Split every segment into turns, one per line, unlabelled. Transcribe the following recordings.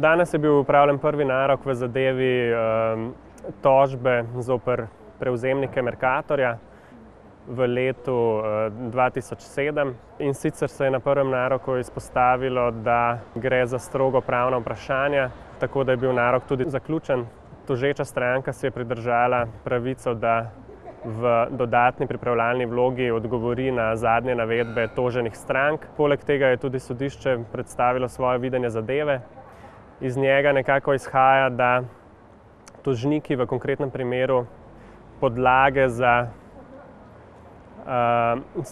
Danes je bil opravljen prvi narok v zadevi tožbe zoper prevzemnike Mercatorja v letu 2007. In sicer se je na prvem naroku izpostavilo, da gre za strogo pravna vprašanja, tako da je bil narok tudi zaključen. Tožeča stranka si je pridržala pravico, da v dodatni pripravljalni vlogi odgovori na zadnje navedbe toženih strank. Poleg tega je tudi sodišče predstavilo svoje videnje zadeve. Iz njega nekako izhaja, da tožniki v konkretnem primeru podlage za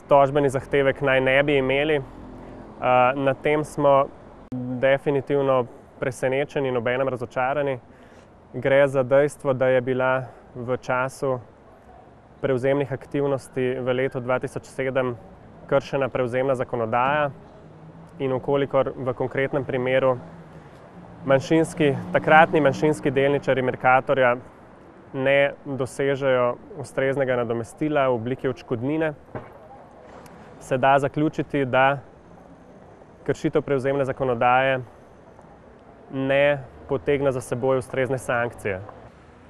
tožbeni zahtevek naj ne bi imeli. Nad tem smo definitivno presenečeni in obenem razočarani. Gre za dejstvo, da je bila v času prevzemnih aktivnosti v letu 2007 kršena prevzemna zakonodaja in ukolikor v konkretnem primeru takratni manjšinski delničarji Mercatorja ne dosežejo ustreznega nadomestila v obliki odškodnine, se da zaključiti, da kršitev prevzemne zakonodaje ne potegne za seboj ustrezne sankcije.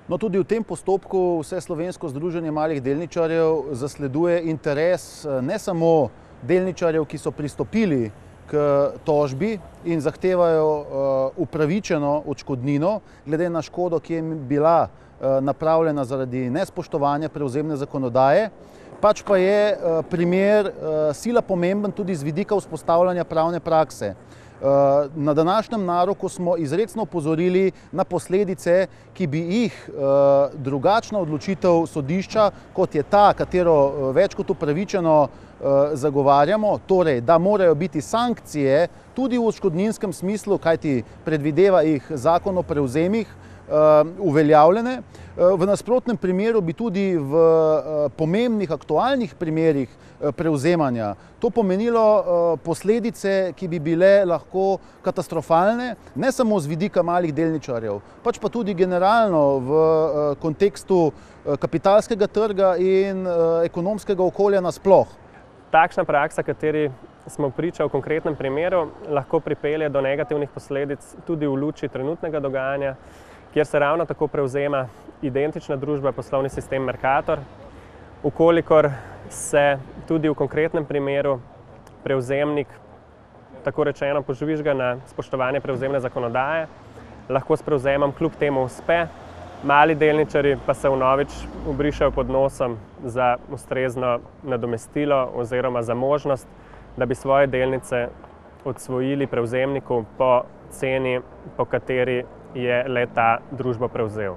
No, tudi v tem postopku Vseslovensko združenje malih delničarjev zasleduje interes ne samo delničarjev, ki so pristopili k tožbi in zahtevajo upravičeno odškodnino glede na škodo, ki je bila napravljena zaradi nespoštovanja prevzemne zakonodaje, pač pa je primer sila pomemben tudi z vidika vzpostavljanja pravne prakse. Na današnjem naroku smo izrecno opozorili na posledice, ki bi jih drugačna odločitev sodišča, kot je ta, katero več kot upravičeno zagovarjamo, torej, da morajo biti sankcije tudi v odškodninskem smislu, kajti predvideva jih zakon o prevzemih, uveljavljene. V nasprotnem primeru bi tudi v pomembnih aktualnih primerih prevzemanja to pomenilo posledice, ki bi bile lahko katastrofalne, ne samo z vidika malih delničarjev, pač pa tudi generalno v kontekstu kapitalskega trga in ekonomskega okolja nasploh.
Takšna praksa, kateri smo priča v konkretnem primeru, lahko pripelje do negativnih posledic tudi v luči trenutnega dogajanja, kjer se ravno tako prevzema identična družba, poslovni sistem Mercator. Ukolikor se tudi v konkretnem primeru prevzemnik, tako rečeno, požvižga na spoštovanje prevzemne zakonodaje, lahko s prevzemom kljub temu uspe, mali delničarji pa se vnovič ubrišejo pod nosom za ustrezno nadomestilo oziroma za možnost, da bi svoje delnice odsvojili prevzemniku po ceni, po kateri je le ta družbo prevzel.